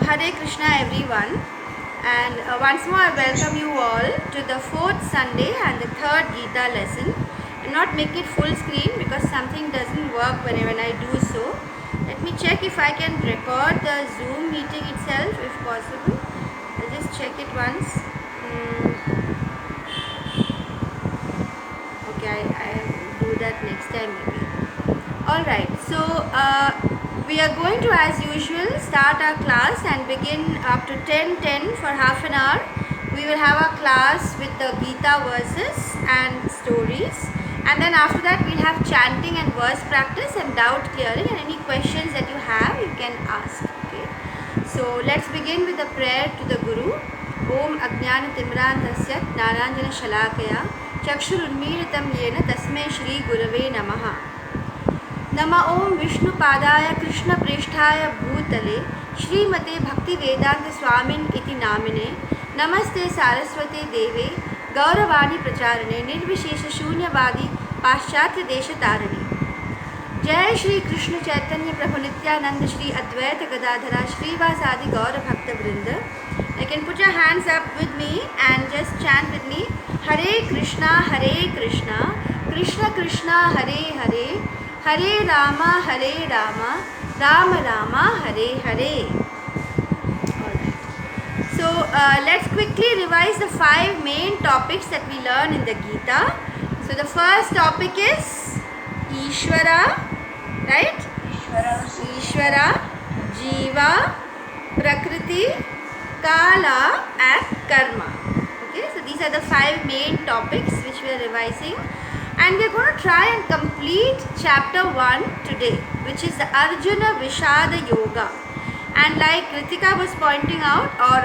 Hare Krishna everyone, and once more I welcome you all to the fourth Sunday and the third Gita lesson. I'm not making it full screen because something doesn't work when I do so. Let me check if I can record the Zoom meeting itself if possible. I'll just check it once. Okay, I'll do that next time maybe. Alright, so we are going to, as usual, start our class and begin up to 10:10 for half an hour. We will have a class with the Gita verses and stories, and then after that we'll have chanting and verse practice and doubt clearing, and any questions that you have you can ask. Okay, so let's begin with a prayer to the Guru. Om Ajnana Timrantasya Jnananjana Shalakaya Chakshurunmilitam Yena Tasmai Shri Gurave Namaha. नम ओं विष्णुपादाय कृष्णप्रेष्ठाय भूतले श्रीमते भक्तिवेदांत स्वामिन् इति नामिने नमस्ते सारस्वते देवे गौरवाणी प्रचारणे निर्विशेष शून्यवादी पाश्चात्य देशतारिणे. जय श्री कृष्ण चैतन्य प्रभु नित्यानंद श्री अद्वैत गदाधरा श्रीवासादि गौर भक्त वृंद. You can put your hands up with me and just chant with me. Hare Krishna, Krishna Krishna, Hare Hare, Hare Rama, Rama Rama, Hare Hare. Alright. So let's quickly revise the 5 main topics that we learn in the Gita. So the first topic is Ishvara, right? Ishvara, Jiva, Prakriti, Kala and Karma. Okay, so these are the 5 main topics which we are revising. And we are going to try and complete chapter 1 today, which is the Arjuna Vishada Yoga. And like Kritika was pointing out, or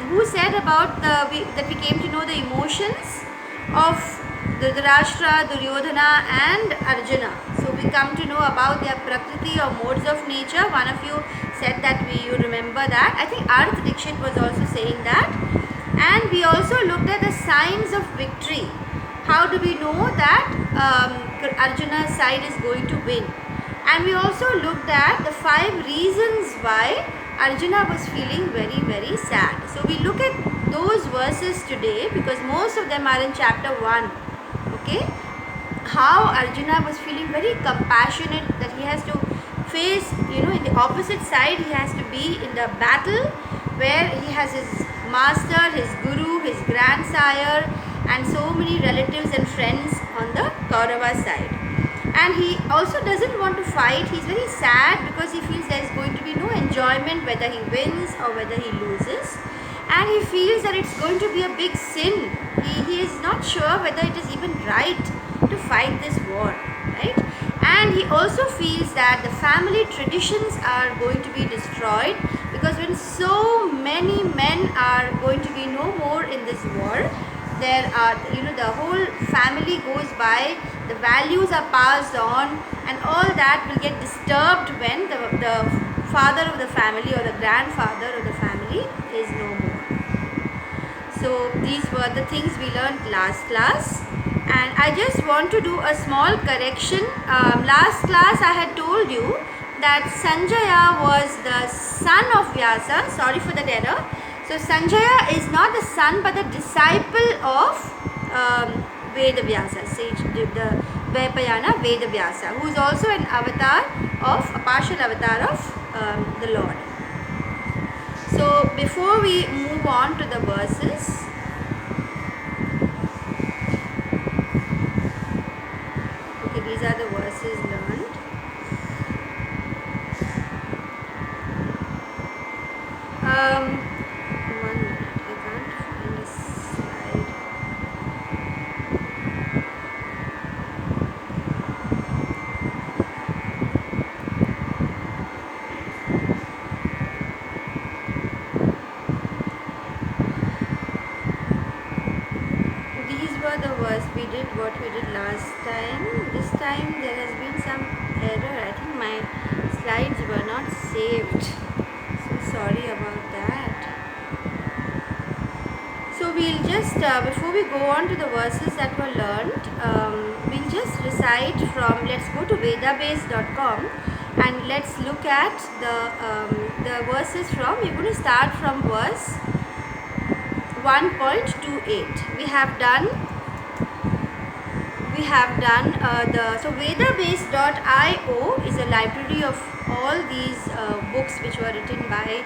who said about that we came to know the emotions of Dhritarashtra, Duryodhana and Arjuna. So we come to know about their Prakriti or modes of nature. One of you said that you remember that. I think Arth Dikshit was also saying that. And we also looked at the signs of victory. How do we know that Arjuna's side is going to win? And we also looked at the 5 reasons why Arjuna was feeling very, very sad. So we look at those verses today because most of them are in chapter 1. Okay? How Arjuna was feeling very compassionate that he has to face, in the opposite side he has to be in the battle where he has his master, his guru, his grandsire, and so many relatives and friends on the Kaurava side. And he also doesn't want to fight. He's very sad because he feels there is going to be no enjoyment whether he wins or whether he loses. And he feels that it's going to be a big sin. He is not sure whether it is even right to fight this war, right? And he also feels that the family traditions are going to be destroyed because when so many men are going to be no more in this war, there are, the whole family goes by, the values are passed on, and all that will get disturbed when the father of the family or the grandfather of the family is no more. So these were the things we learned last class, and I just want to do a small correction. Last class I had told you that Sanjaya was the son of Vyasa. Sorry for that error. So Sanjaya is not the son but the disciple of Vedavyasa, sage, the Vaipayana Vedavyasa, who is also an avatar of, a partial avatar of the Lord. So before we move on to the verses, okay, these are the verses learned. What we did last time. This time there has been some error. I think my slides were not saved. So sorry about that. So we'll just, before we go on to the verses that were learned, we'll just recite from, let's go to vedabase.com and let's look at the verses from, we're going to start from verse 1.28. We have done so vedabase.io is a library of all these books which were written by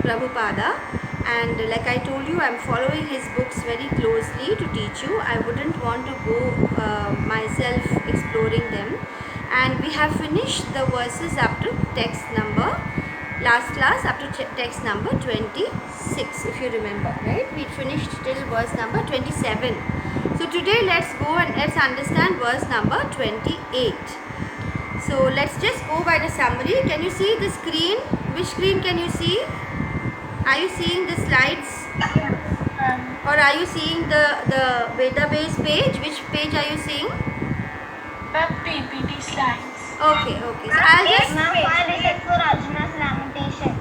Prabhupada, and like I told you, I'm following his books very closely to teach you. I wouldn't want to go myself exploring them, and we have finished the verses up to text number, last class up to text number 26, if you remember, right? We finished till verse number 27. So today let's go and let's understand verse number 28. So let's just go by the summary. Can you see the screen? Which screen can you see? Are you seeing the slides? Or are you seeing the database page? Which page are you seeing? Web PPT slides. Okay. So I'll just... for Arjuna's lamentation.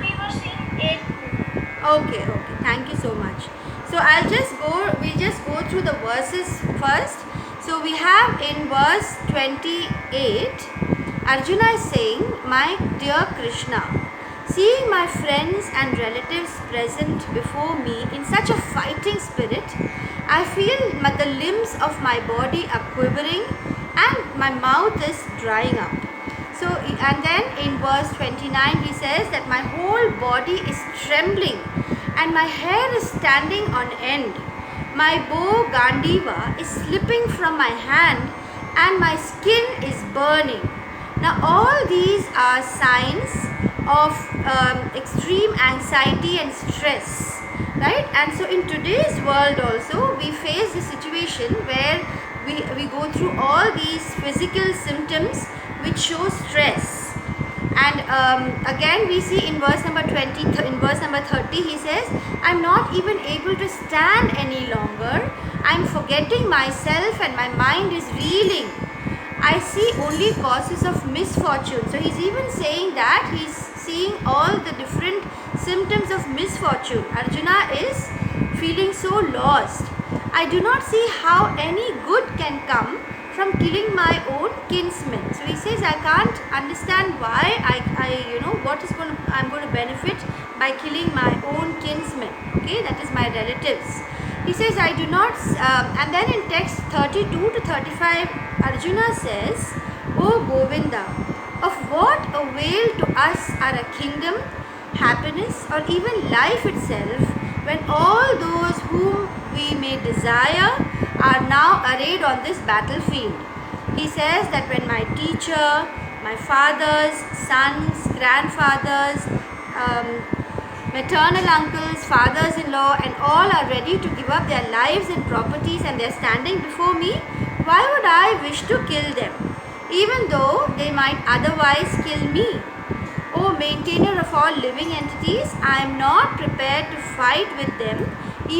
We were seeing 8. Okay. Thank you so much. So we'll just go through the verses first. So we have in verse 28, Arjuna is saying, "My dear Krishna, seeing my friends and relatives present before me in such a fighting spirit, I feel the limbs of my body are quivering and my mouth is drying up." So, and then in verse 29 he says that my whole body is trembling and my hair is standing on end. My bow Gandiva is slipping from my hand and my skin is burning. Now all these are signs of extreme anxiety and stress, right? And so in today's world also we face the situation where we go through all these physical symptoms which show stress. And again we see in verse number 20, in verse number 30 he says, "I'm not even able to stand any longer. I'm forgetting myself and my mind is reeling. I see only causes of misfortune." So he's even saying that he's seeing all the different symptoms of misfortune. Arjuna is feeling so lost. "I do not see how any good can come from killing my own kinsmen." So he says, I can't understand why I'm going to benefit by killing my own kinsmen. Okay, that is my relatives. He says, I do not, and then in text 32 to 35, Arjuna says, "O Govinda, of what avail to us are a kingdom, happiness, or even life itself, when all those whom we may desire are now arrayed on this battlefield?" He says that when my teacher, my fathers, sons, grandfathers, maternal uncles, fathers-in-law, and all are ready to give up their lives and properties and they are standing before me, why would I wish to kill them, even though they might otherwise kill me? O maintainer of all living entities, I am not prepared to fight with them,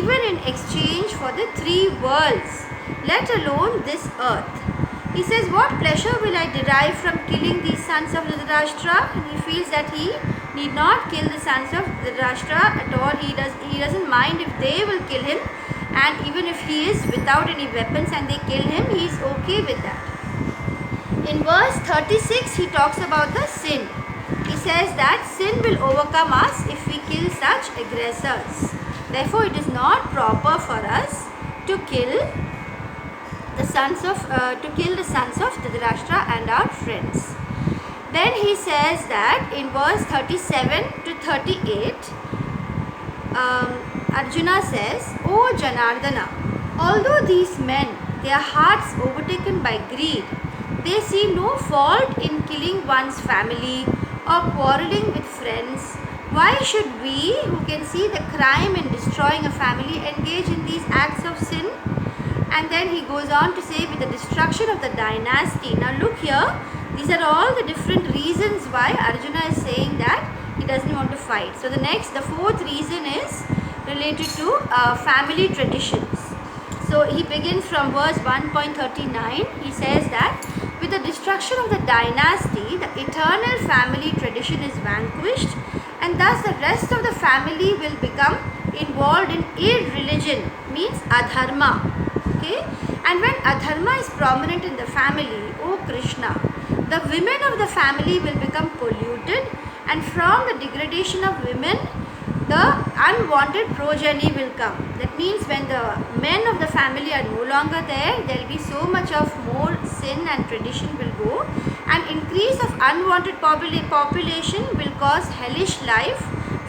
even in exchange for the 3 worlds, let alone this earth. He says, what pleasure will I derive from killing these sons of Dhritarashtra? And he feels that he need not kill the sons of Dhritarashtra at all. He doesn't mind if they will kill him, and even if he is without any weapons and they kill him, he is okay with that. In verse 36, he talks about the sin. He says that sin will overcome us if we kill such aggressors. Therefore, it is not proper for us to kill the sons of Dhritarashtra and our friends. Then he says that in verse 37 to 38, Arjuna says, "O Janardana, although these men, their hearts overtaken by greed, they see no fault in killing one's family or quarreling with friends, why should we, who can see the crime in destroying a family, engage in these acts of sin?" And then he goes on to say, with the destruction of the dynasty. Now look here, these are all the different reasons why Arjuna is saying that he doesn't want to fight. So the fourth reason is related to family traditions. So he begins from verse 1.39. He says that with the destruction of the dynasty, the eternal family tradition is vanquished, and thus the rest of the family will become involved in irreligion, means adharma. Okay? And when adharma is prominent in the family, O Krishna, the women of the family will become polluted, and from the degradation of women, the unwanted progeny will come. That means when the men of the family are no longer there, there will be so much of more sin and tradition will go, and increase of unwanted population will cause hellish life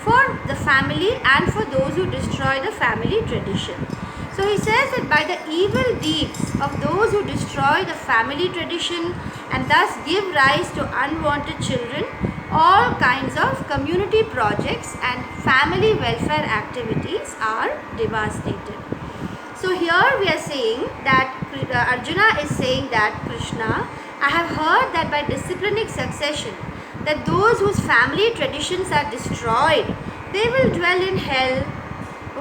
for the family and for those who destroy the family tradition. So he says that by the evil deeds of those who destroy the family tradition and thus give rise to unwanted children, all kinds of community projects and family welfare activities are devastated. So here we are saying that Arjuna is saying that Krishna, I have heard that by disciplining succession, that those whose family traditions are destroyed, they will dwell in hell.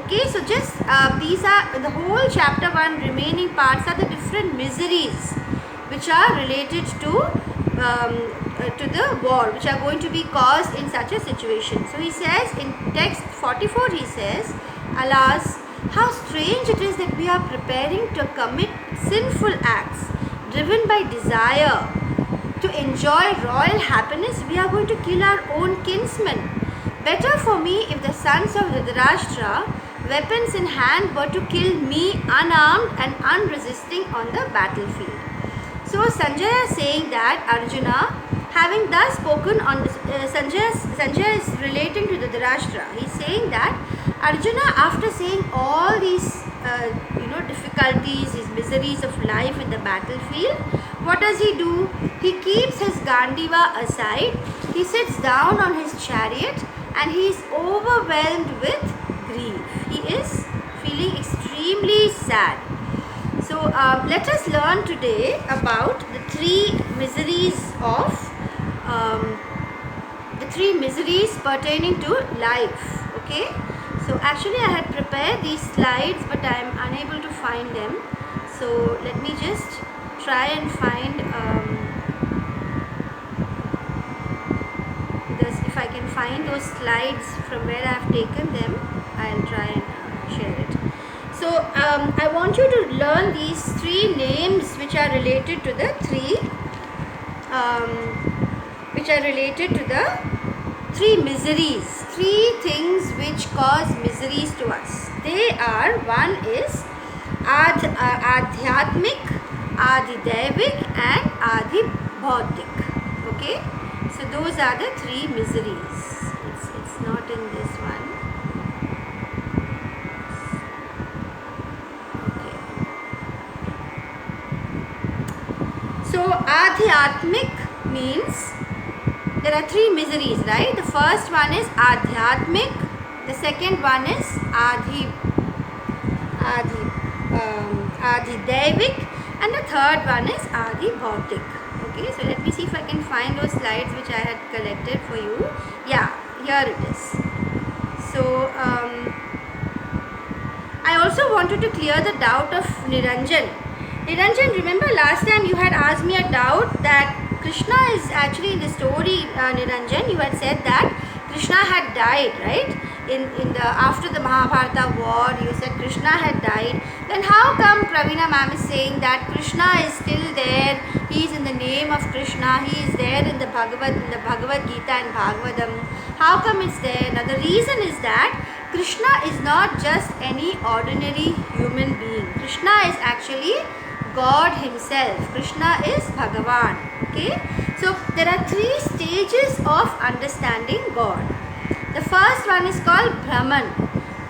Okay, so just these are the whole chapter 1 remaining parts are the different miseries which are related to the war, which are going to be caused in such a situation. So he says in text 44, he says, alas, how strange it is that we are preparing to commit sinful acts driven by desire. To enjoy royal happiness, we are going to kill our own kinsmen. Better for me if the sons of Dhritarashtra, weapons in hand, were to kill me unarmed and unresisting on the battlefield. So Sanjaya is saying that Arjuna, having thus spoken on this, Sanjaya is relating to the Dhritarashtra. He is saying that Arjuna, after saying all these difficulties, these miseries of life in the battlefield, what does he do? He keeps his Gandiva aside, he sits down on his chariot, and he is overwhelmed with grief. He is feeling extremely sad. So let us learn today about the three miseries pertaining to life. Okay, so actually I had prepared these slides, but I am unable to find them. So let me just try and find this. If I can find those slides from where I have taken them, I'll try and share it. So I want you to learn these three names which are related to the three miseries, three things which cause miseries to us. They are, one is Adhiatmik, Adhidaivik and Adhibhautik. Okay, so those are the three miseries. It's not in this one. So Adhiatmik means there are three miseries, right? The first one is Adhiatmik, the second one is Adhidaivik, and the third one is Adhibhautik. Okay, so let me see if I can find those slides which I had collected for you. Yeah, here it is. So I also wanted to clear the doubt of Niranjan. Niranjan, remember last time you had asked me a doubt that Krishna is actually in the story, Niranjan, you had said that Krishna had died, right? After the Mahabharata war, you said Krishna had died. Then how come Pravina ma'am is saying that Krishna is still there? He is in the name of Krishna. He is there in the Bhagavad Gita and Bhagavatam. How come it's there? Now the reason is that Krishna is not just any ordinary human being. Krishna is actually God himself. Krishna is Bhagavan. Okay, so there are three stages of understanding God. The first one is called Brahman.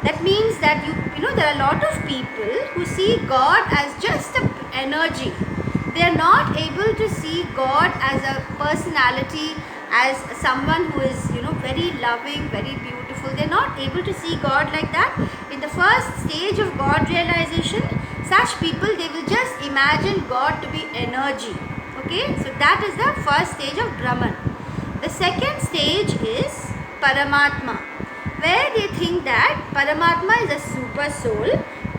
That means that you know there are a lot of people who see God as just an energy. They are not able to see God as a personality, as someone who is very loving, very beautiful. They are not able to see God like that. In the first stage of God realization, such people, they will just imagine God to be energy. Okay, so that is the first stage of Brahman. The second stage is Paramatma, where they think that Paramatma is a super soul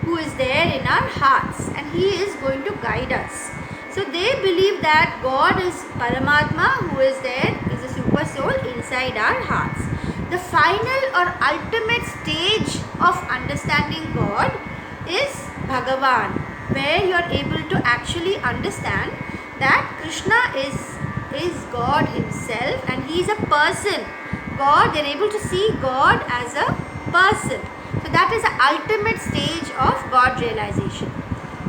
who is there in our hearts and he is going to guide us. So they believe that God is Paramatma who is there, is a super soul inside our hearts. The final or ultimate stage of understanding God is Bhagavan, where you are able to actually understand that Krishna is is God himself, and he is a person. God, they're able to see God as a person. So that is the ultimate stage of God realization.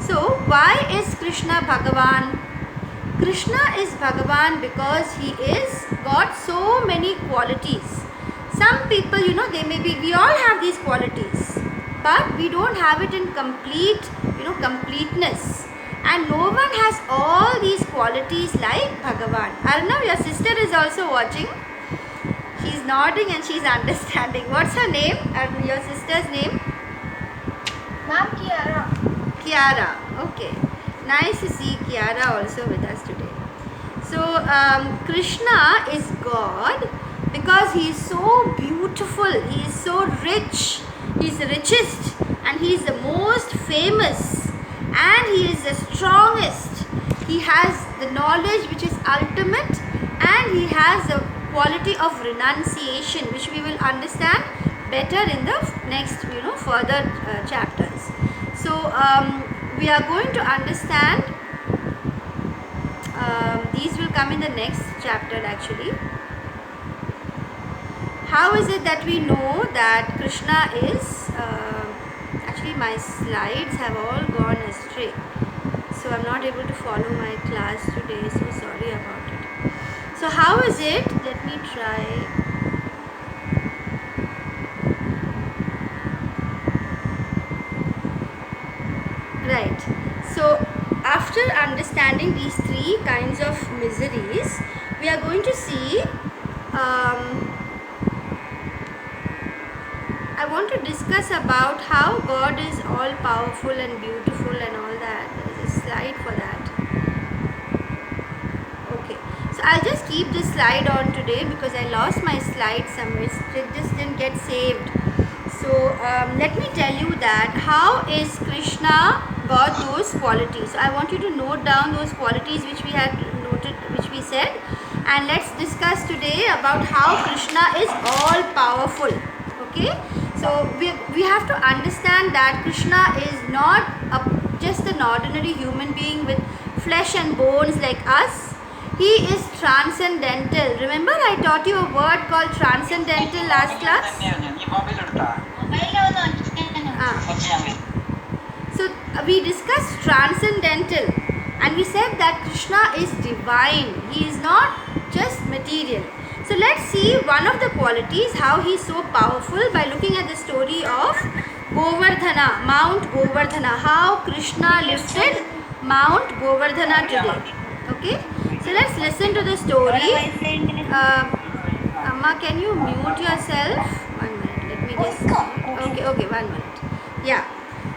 So why is Krishna Bhagavan? Krishna is Bhagavan because he is got so many qualities. Some people, we all have these qualities, but we don't have it in completeness. And no one has all these qualities like Bhagavan. Arnav, your sister is also watching. She's nodding and she's understanding. What's her name? Your sister's name? Ma'am, Kiara. Kiara. Okay. Nice to see Kiara also with us today. So, Krishna is God because he is so beautiful. He is so rich. He is the richest and he is the most famous. And he is the strongest. He has the knowledge which is ultimate, and he has the quality of renunciation, which we will understand better in the next further chapters. So we are going to understand, these will come in the next chapter actually. How is it that we know that Krishna is actually my slides have all gone astray, so I'm not able to follow my class today, so sorry about it. So how is it, let me try. Right, so after understanding these three kinds of miseries, we are going to see, I want to discuss about how God is all powerful and beautiful and all that. There's a slide for that. Okay, so I'll just keep this slide on today because I lost my slide somewhere. It just didn't get saved. So let me tell you that how is Krishna got those qualities. So I want you to note down those qualities which we had noted, which we said, and let's discuss today about how Krishna is all powerful. Okay. So we have to understand that Krishna is not just an ordinary human being with flesh and bones like us. He is transcendental. Remember I taught you a word called transcendental last class? So we discussed transcendental and we said that Krishna is divine. He is not just material. So let's see one of the qualities, how he is so powerful, by looking at the story of Govardhana, Mount Govardhana, how Krishna lifted Mount Govardhana today. Okay, so let's listen to the story. Amma, can you mute yourself? 1 minute, let me just, okay, 1 minute. Yeah,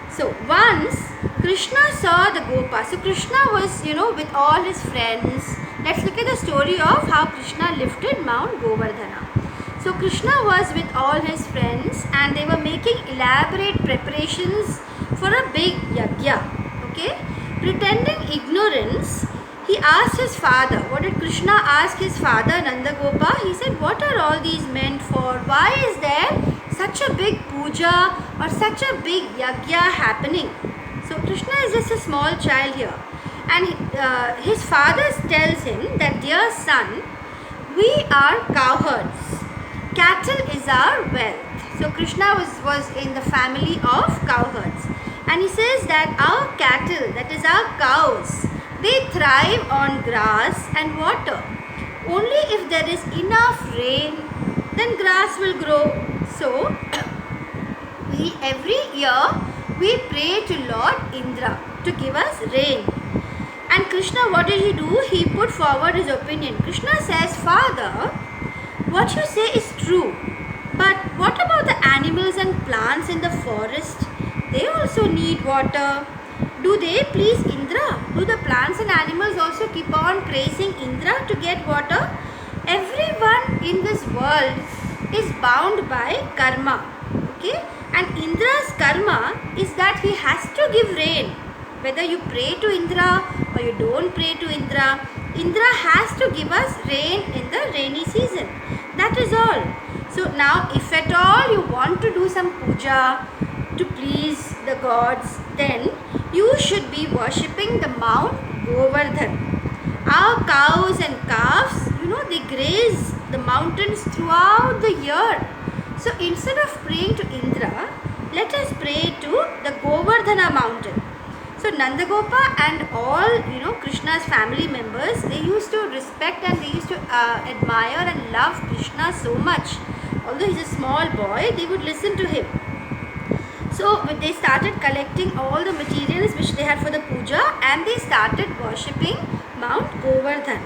so once Krishna saw the Gopa. So Krishna was, with all his friends. Let's look at the story of how Krishna lifted Mount Govardhana. So Krishna was with all his friends and they were making elaborate preparations for a big yajna. Okay? Pretending ignorance, he asked his father. What did Krishna ask his father, Nandagopa? He said, what are all these meant for? Why is there such a big puja or such a big yajna happening? So Krishna is just a small child here. And his father tells him that, dear son, we are cowherds. Cattle is our wealth. So Krishna was in the family of cowherds. And he says that our cattle, that is our cows, they thrive on grass and water. Only if there is enough rain, then grass will grow. So every year we pray to Lord Indra to give us rain. And Krishna, what did he do? He put forward his opinion. Krishna says, Father, what you say is true. But what about the animals and plants in the forest? They also need water. Do they please Indra? Do the plants and animals also keep on praising Indra to get water? Everyone in this world is bound by karma. Okay? And Indra's karma is that he has to give rain. Whether you pray to Indra or you don't pray to Indra, Indra has to give us rain in the rainy season. That is all. So now if at all you want to do some puja to please the gods, then you should be worshipping the Mount Govardhan. Our cows and calves, they graze the mountains throughout the year. So instead of praying to Indra, let us pray to the Govardhana mountain. So Nandagopa and all, Krishna's family members, they used to respect and they used to admire and love Krishna so much. Although he's a small boy, they would listen to him. So they started collecting all the materials which they had for the puja, and they started worshipping Mount Govardhan.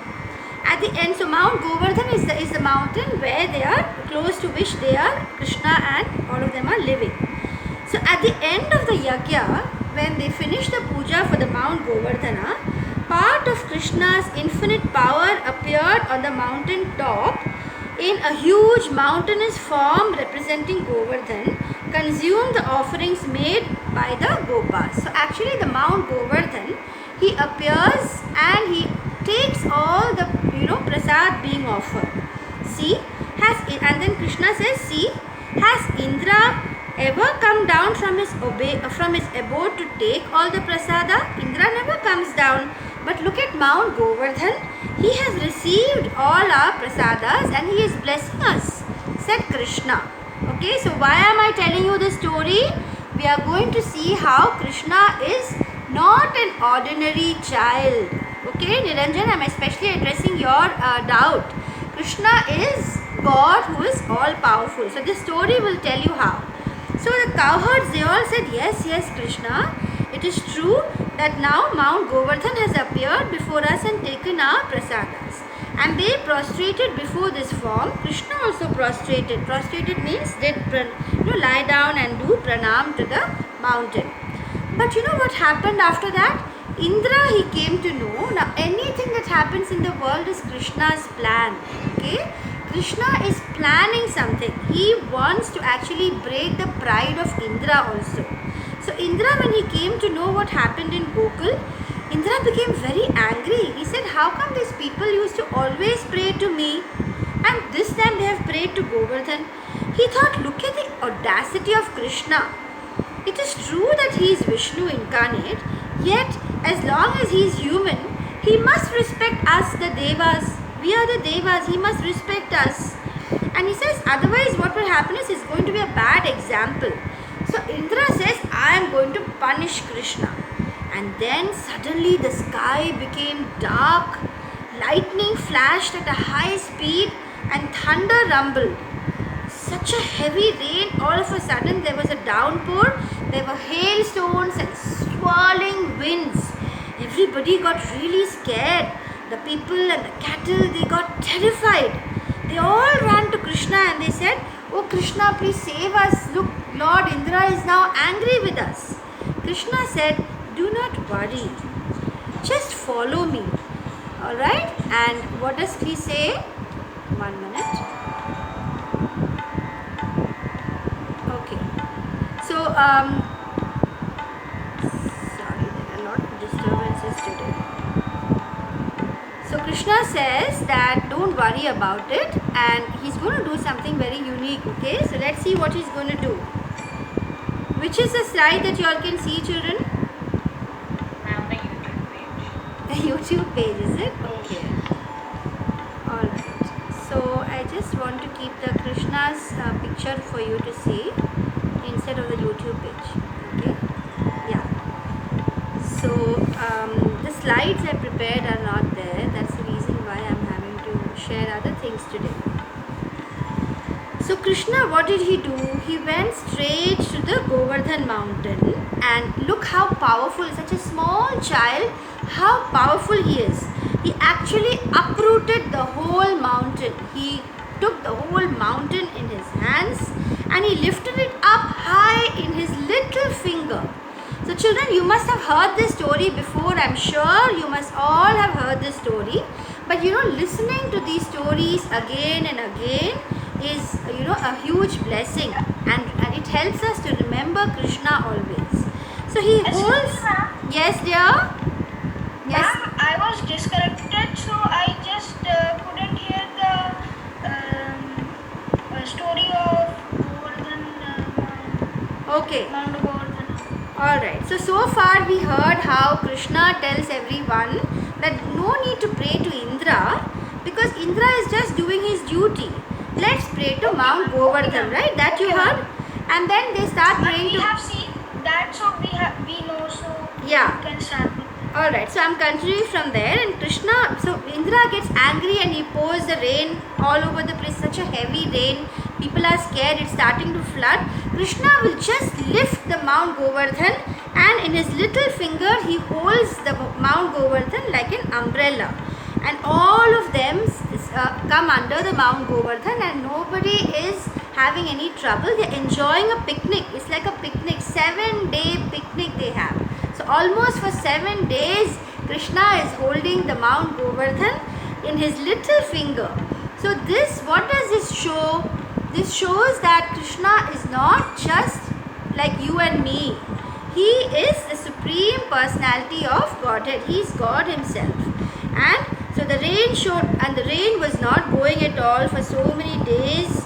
At the end, so Mount Govardhan is the mountain where they are, close to which they are, Krishna and all of them are living. So at the end of the yajna, when they finished the puja for the Mount Govardhana, part of Krishna's infinite power appeared on the mountain top in a huge mountainous form representing Govardhan, consumed the offerings made by the Gopas. So actually the Mount Govardhan, he appears and he takes all the prasad being offered. See, and then Krishna says, see, has Indra ever come down from his abode to take all the prasada? Indra never comes down. But look at Mount Govardhan. He has received all our prasadas and he is blessing us, said Krishna. Okay, so why am I telling you this story? We are going to see how Krishna is not an ordinary child. Okay, Niranjan, I am especially addressing your doubt. Krishna is God who is all powerful. So this story will tell you how. So the cowherds, they all said, yes, Krishna, it is true that now Mount Govardhan has appeared before us and taken our prasadas. And they prostrated before this form. Krishna also prostrated. Prostrated means did lie down and do pranam to the mountain. But what happened after that? Indra, he came to know, now anything that happens in the world is Krishna's plan. Okay? Krishna is planning something. He wants to actually break the pride of Indra also. So Indra, when he came to know what happened in Gokul, Indra became very angry. He said, how come these people used to always pray to me and this time they have prayed to Govardhan? He thought, look at the audacity of Krishna. It is true that he is Vishnu incarnate, yet as long as he is human, he must respect us, the Devas. We are the Devas, he must respect us. And he says, otherwise what will happen is it's going to be a bad example. So Indra says, I am going to punish Krishna. And then suddenly the sky became dark, lightning flashed at a high speed and thunder rumbled. Such a heavy rain, all of a sudden there was a downpour, there were hailstones and swirling winds. Everybody got really scared. The people and the cattle, they got terrified. They all ran to Krishna and they said, oh Krishna, please save us. Look, Lord Indra is now angry with us. Krishna said, do not worry. Just follow me. Alright? And what does he say? 1 minute. Okay. So, sorry, there are a lot of disturbances today. So Krishna says that don't worry about it and he's going to do something very unique. Okay, so let's see what he's going to do. Which is the slide that you all can see, children? Ma'am, the YouTube page. The YouTube page, is it? Okay. Alright. So I just want to keep the Krishna's picture for you to see instead of the YouTube page. Okay. Yeah. So the slides I prepared are not there. That's the reason why I'm having to share other things today. So Krishna, what did he do? He went straight to the Govardhan mountain and look how powerful, such a small child, how powerful he is. He actually uprooted the whole mountain. He took the whole mountain in his hands and he lifted it up high in his little finger. So children, you must have heard this story before. I'm sure you must all have heard this story. But listening to these stories again and again is a huge blessing and it helps us to remember Krishna always. So he holds. Yes, dear. Yes. Ma'am, I was disconnected, so I just couldn't hear the story of Govardhan. Okay. Mount Govardhan. Alright. So far we heard how Krishna tells everyone that no need to pray to Indra, because Indra is just doing his duty. Let's pray to Mount Govardhan, right? That you heard? And then they start praying We to... have seen that, so we know, so Yeah. we can start. Alright, so I'm continuing from there, and Krishna, so Indra gets angry and he pours the rain all over the place, such a heavy rain. People are scared, it's starting to flood. Krishna will just lift the Mount Govardhan, and in his little finger he holds the Mount Govardhan like an umbrella. And all of them come under the Mount Govardhan, and nobody is having any trouble. They're enjoying a picnic. It's like a picnic, 7-day picnic they have. So almost for 7 days, Krishna is holding the Mount Govardhan in his little finger. So this, what does this show? This shows that Krishna is not just like you and me. He is the supreme personality of Godhead. He is God himself. And so the rain showed, and the rain was not going at all for so many days.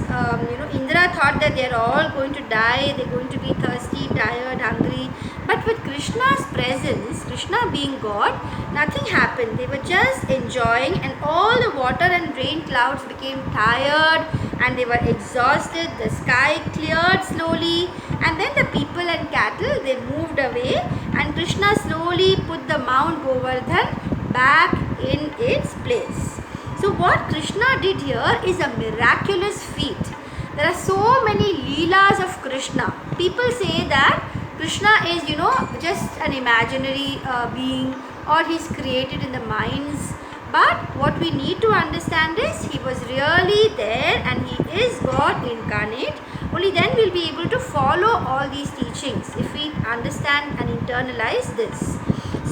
Indra thought that they are all going to die. They're going to be thirsty, tired, hungry. But with Krishna's presence, Krishna being God, nothing happened. They were just enjoying, and all the water and rain clouds became tired and they were exhausted. The sky cleared slowly, and then the people and cattle, they moved away, and Krishna slowly put the Mount Govardhan back in its place. So what Krishna did here is a miraculous feat. There are so many leelas of Krishna. People say that Krishna is, just an imaginary being, or he's created in the minds. But what we need to understand is he was really there, and he is God incarnate. Only then we'll be able to follow all these teachings if we understand and internalize this.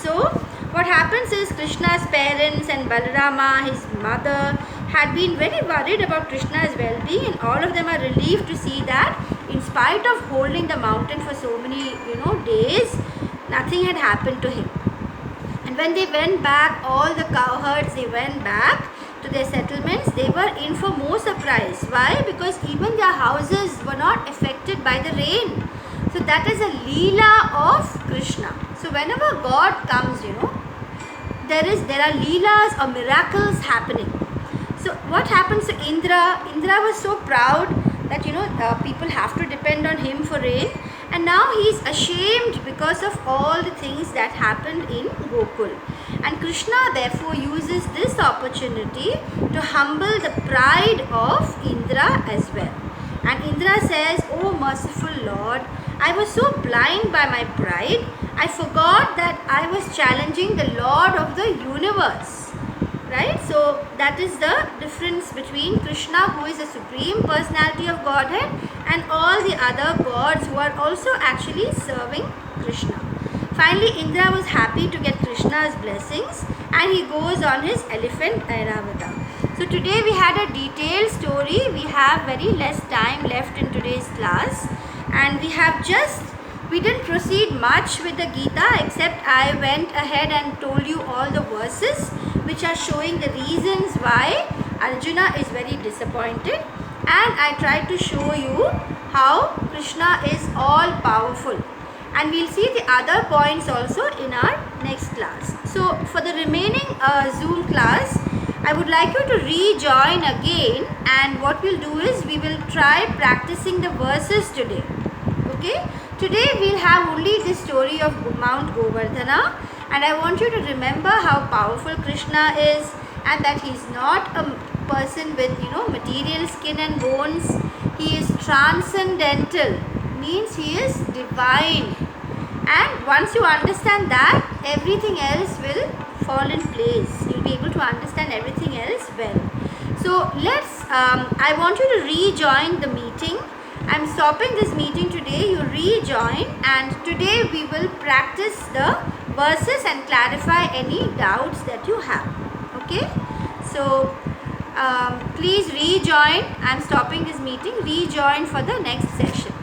So what happens is Krishna's parents and Balarama, his mother, had been very worried about Krishna's well-being, and all of them are relieved to see that in spite of holding the mountain for so many days, nothing had happened to him. And when they went back, all the cowherds, they went back to their settlements, they were in for more surprise. Why? Because even their houses were not affected by the rain. So that is a leela of Krishna. So whenever God comes, there are leelas or miracles happening. So what happens to Indra? Indra was so proud that people have to depend on him for rain, and now he is ashamed because of all the things that happened in Gokul. And Krishna therefore uses this opportunity to humble the pride of Indra as well. And Indra says, "Oh merciful Lord, I was so blind by my pride, I forgot that I was challenging the Lord of the universe." Right? So that is the difference between Krishna, who is the supreme personality of Godhead, and all the other gods who are also actually serving Krishna. Finally, Indra was happy to get Krishna's blessings, and he goes on his elephant Airavata. So today we had a detailed story. We have very less time left in today's class, and we didn't proceed much with the Gita, except I went ahead and told you all the verses which are showing the reasons why Arjuna is very disappointed, and I tried to show you how Krishna is all powerful, and we'll see the other points also in our next class. So for the remaining Zoom class, I would like you to rejoin again, and what we'll do is we will try practicing the verses today. Okay? Today we'll have only the story of Mount Govardhana, and I want you to remember how powerful Krishna is, and that he is not a person with material skin and bones. He is transcendental, means he is divine. And once you understand that, everything else will fall in place. You'll be able to understand everything else well. So I want you to rejoin the meeting. I'm stopping this meeting today. You rejoin, and today we will practice the verses and clarify any doubts that you have. Okay? So please rejoin. I'm stopping this meeting. Rejoin for the next session.